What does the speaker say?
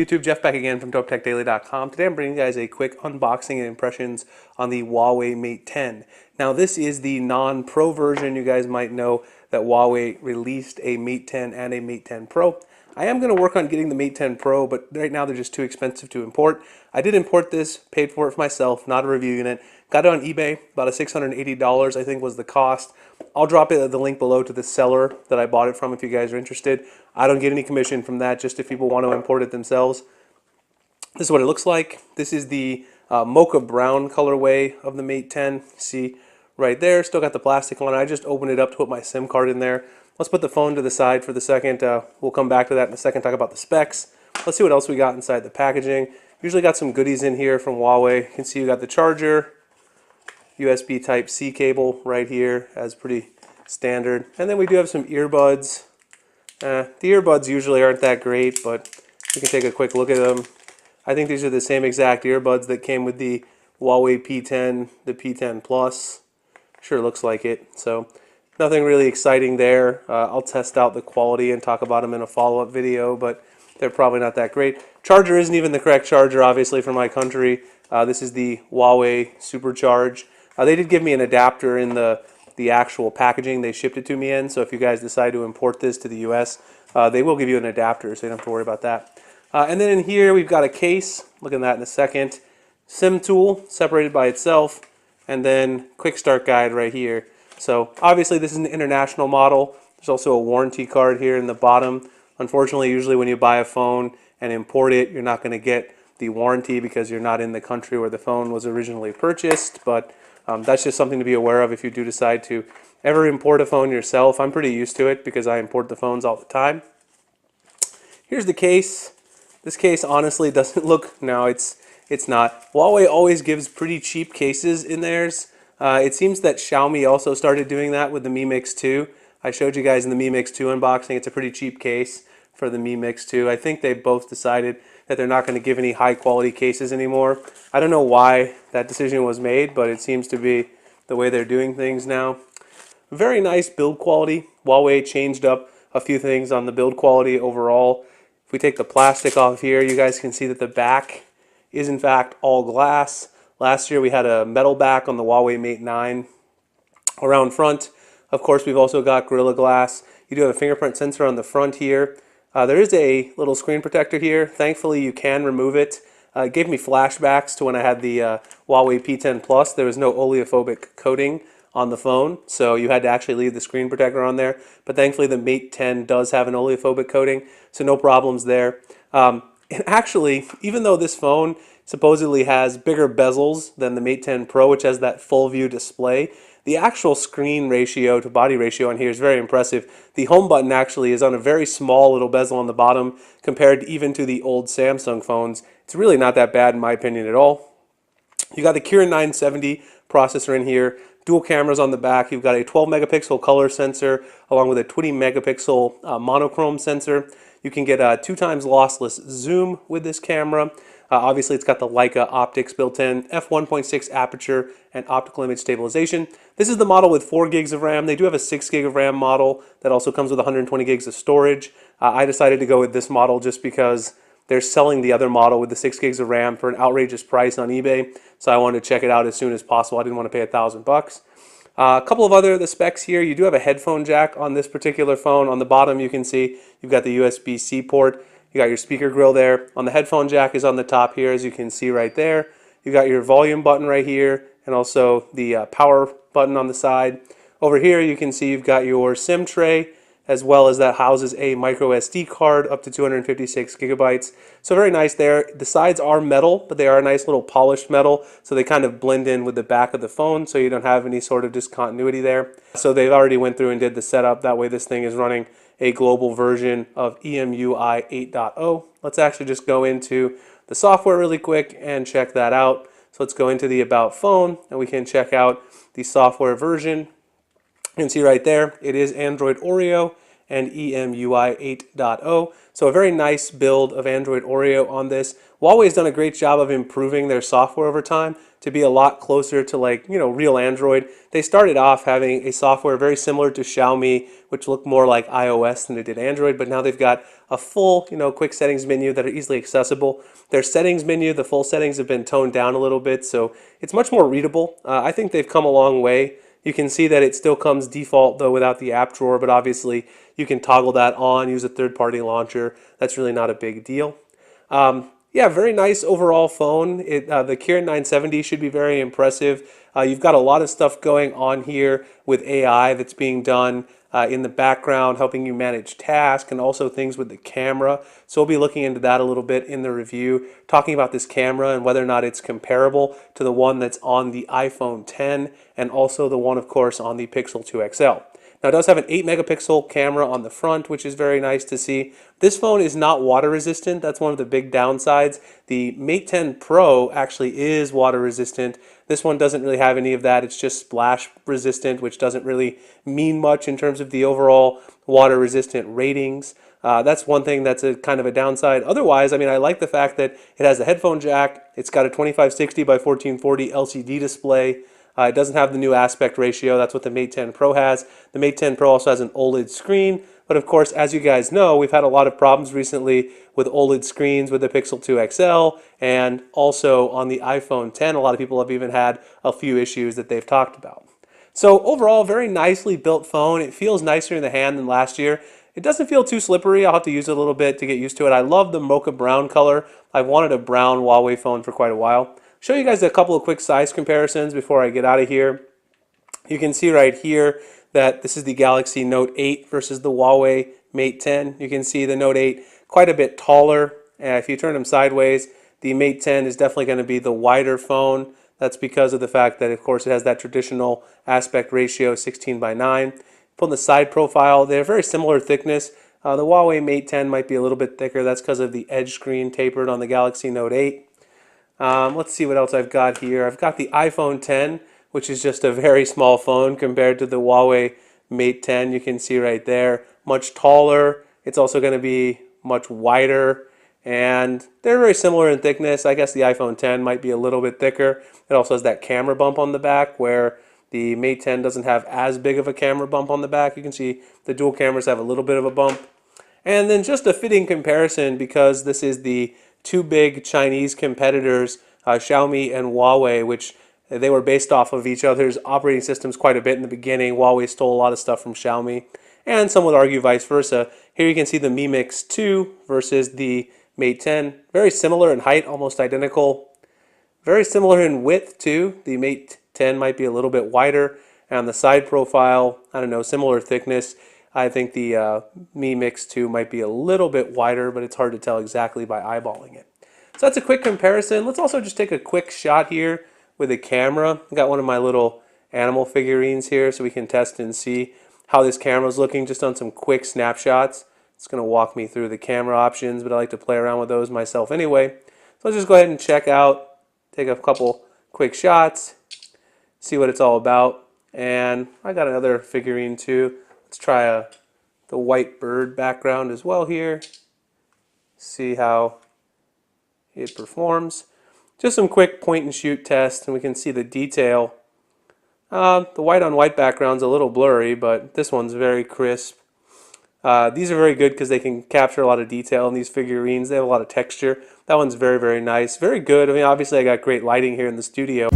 YouTube? Jeff back again from dopetechdaily.com. Today I'm bringing you guys a quick unboxing and impressions on the Huawei Mate 10. Now this is the non-Pro version. You guys might know that Huawei released a Mate 10 and a Mate 10 Pro. I am going to work on getting the Mate 10 Pro, but right now they're just too expensive to import. I did import this, paid for it for myself, not a review unit. Got it on eBay, about $680 I think was the cost. I'll drop the link below to the seller that I bought it from if you guys are interested. I don't get any commission from that, just if people want to import it themselves. This is what it looks like. This is the mocha brown colorway of the Mate 10. See right there, still got the plastic on it. I just opened it up to put my SIM card in there. Let's put the phone to the side for the second. We'll come back to that in a second, talk about the specs. Let's see what else we got inside the packaging. Usually got some goodies in here from Huawei. You can see you got the charger, USB Type-C cable right here, as pretty standard. And then we do have some earbuds. The earbuds usually aren't that great, but you can take a quick look at them. I think these are the same exact earbuds that came with the Huawei P10, the P10 Plus. Sure looks like it. So nothing really exciting there. I'll test out the quality and talk about them in a follow-up video, but they're probably not that great. Charger isn't even the correct charger, obviously, for my country. This is the Huawei Supercharge. They did give me an adapter in the actual packaging they shipped it to me in, so if you guys decide to import this to the US, they will give you an adapter, so you don't have to worry about that. And then in here we've got a case, look at that in a second, SIM tool separated by itself, and then quick start guide right here. So obviously this is an international model. There's also a warranty card here in the bottom. Unfortunately, usually when you buy a phone and import it, you're not going to get the warranty because you're not in the country where the phone was originally purchased, but that's just something to be aware of if you do decide to ever import a phone yourself. I'm pretty used to it because I import the phones all the time. Here's the case. This case honestly doesn't look, no, it's not. Huawei always gives pretty cheap cases in theirs. It seems that Xiaomi also started doing that with the Mi Mix 2. I showed you guys in the Mi Mix 2 unboxing. It's a pretty cheap case for the Mi Mix 2. I think they both decided that they're not going to give any high quality cases anymore. I don't know why that decision was made, but it seems to be the way they're doing things now. Very nice build quality. Huawei changed up a few things on the build quality overall. If we take the plastic off here, you guys can see that the back is in fact all glass. Last year we had a metal back on the Huawei Mate 9. Around front, of course, we've also got Gorilla Glass. You do have a fingerprint sensor on the front here. There is a little screen protector here. Thankfully, you can remove it. It gave me flashbacks to when I had the Huawei P10 Plus. There was no oleophobic coating on the phone, so you had to actually leave the screen protector on there. But thankfully, the Mate 10 does have an oleophobic coating, so no problems there. And actually, even though this phone supposedly has bigger bezels than the Mate 10 Pro, which has that full view display, the actual screen ratio to body ratio on here is very impressive. The home button actually is on a very small little bezel on the bottom compared even to the old Samsung phones. It's really not that bad in my opinion at all. You got the Kirin 970 processor in here, dual cameras on the back. You've got a 12 megapixel color sensor along with a 20 megapixel monochrome sensor. You can get 2 times lossless zoom with this camera. Obviously, it's got the Leica optics built in, f1.6 aperture, and optical image stabilization. This is the model with 4 gigs of RAM. They do have a 6 gig of RAM model that also comes with 120 gigs of storage. I decided to go with this model just because they're selling the other model with the 6 gigs of RAM for an outrageous price on eBay, so I wanted to check it out as soon as possible. I didn't want to pay $1,000. A couple of the specs here. You do have a headphone jack on this particular phone. On the bottom, you can see you've got the USB-C port. You got your speaker grill there. On the headphone jack is on the top here, as you can see right there. You got your volume button right here, and also the power button on the side. Over here, you can see you've got your SIM tray, as well as that houses a micro SD card up to 256 gigabytes. So very nice there. The sides are metal, but they are a nice little polished metal, so they kind of blend in with the back of the phone, so you don't have any sort of discontinuity there. So they've already went through and did the setup. That way this thing is running a global version of EMUI 8.0. Let's actually just go into the software really quick and check that out. So let's go into the About Phone, and we can check out the software version. You can see right there, it is Android Oreo, and EMUI 8.0. So a very nice build of Android Oreo on this. Huawei's done a great job of improving their software over time to be a lot closer to, like, real Android. They started off having a software very similar to Xiaomi, which looked more like iOS than it did Android, but now they've got a full, quick settings menu that are easily accessible. Their settings menu, the full settings have been toned down a little bit, so it's much more readable. I think they've come a long way. You can see that it still comes default though without the app drawer, but obviously you can toggle that on, use a third-party launcher. That's really not a big deal. Yeah, very nice overall phone. The Kirin 970 should be very impressive. You've got a lot of stuff going on here with AI that's being done in the background, helping you manage tasks and also things with the camera. So we'll be looking into that a little bit in the review, talking about this camera and whether or not it's comparable to the one that's on the iPhone 10 and also the one, of course, on the Pixel 2 XL. Now, it does have an 8 megapixel camera on the front, which is very nice to see. This phone is not water resistant. That's one of the big downsides. The Mate 10 Pro actually is water resistant. This one doesn't really have any of that. It's just splash resistant, which doesn't really mean much in terms of the overall water resistant ratings. That's one thing that's a kind of a downside. Otherwise, I mean, I like the fact that it has a headphone jack. It's got a 2560 by 1440 LCD display. It doesn't have the new aspect ratio. That's what the Mate 10 Pro has. The Mate 10 Pro also has an OLED screen. But of course, as you guys know, we've had a lot of problems recently with OLED screens with the Pixel 2 XL and also on the iPhone 10. A lot of people have even had a few issues that they've talked about. So overall, very nicely built phone. It feels nicer in the hand than last year. It doesn't feel too slippery. I'll have to use it a little bit to get used to it. I love the mocha brown color. I've wanted a brown Huawei phone for quite a while. Show you guys a couple of quick size comparisons before I get out of here. You can see right here that this is the Galaxy Note 8 versus the Huawei Mate 10. You can see the Note 8 quite a bit taller. If you turn them sideways, the Mate 10 is definitely going to be the wider phone. That's because of the fact that, of course, it has that traditional aspect ratio, 16 by 9. From the side profile, they're very similar thickness. The Huawei Mate 10 might be a little bit thicker. That's because of the edge screen tapered on the Galaxy Note 8. Let's see what else I've got here. I've got the iPhone 10, which is just a very small phone compared to the Huawei Mate 10. You can see right there, much taller. It's also going to be much wider, and they're very similar in thickness. I guess the iPhone 10 might be a little bit thicker. It also has that camera bump on the back where the Mate 10 doesn't have as big of a camera bump on the back. You can see the dual cameras have a little bit of a bump. And then just a fitting comparison, because this is the two big Chinese competitors, Xiaomi and Huawei, which they were based off of each other's operating systems quite a bit in the beginning. Huawei stole a lot of stuff from Xiaomi, and some would argue vice versa. Here you can see the Mi Mix 2 versus the Mate 10. Very similar in height, almost identical. Very similar in width too. The Mate 10 might be a little bit wider. And on the side profile, I don't know, similar thickness. I think the Mi Mix 2 might be a little bit wider, but it's hard to tell exactly by eyeballing it. So that's a quick comparison. Let's also just take a quick shot here with a camera. I got one of my little animal figurines here so we can test and see how this camera is looking just on some quick snapshots. It's going to walk me through the camera options, but I like to play around with those myself anyway. So let's just go ahead and check out, take a couple quick shots, see what it's all about. And I got another figurine too. Let's try the white bird background as well here. See how it performs. Just some quick point and shoot tests, and we can see the detail. The white on white background's a little blurry, but this one's very crisp. These are very good because they can capture a lot of detail in these figurines. They have a lot of texture. That one's very, very nice. Very good. I mean, obviously I got great lighting here in the studio.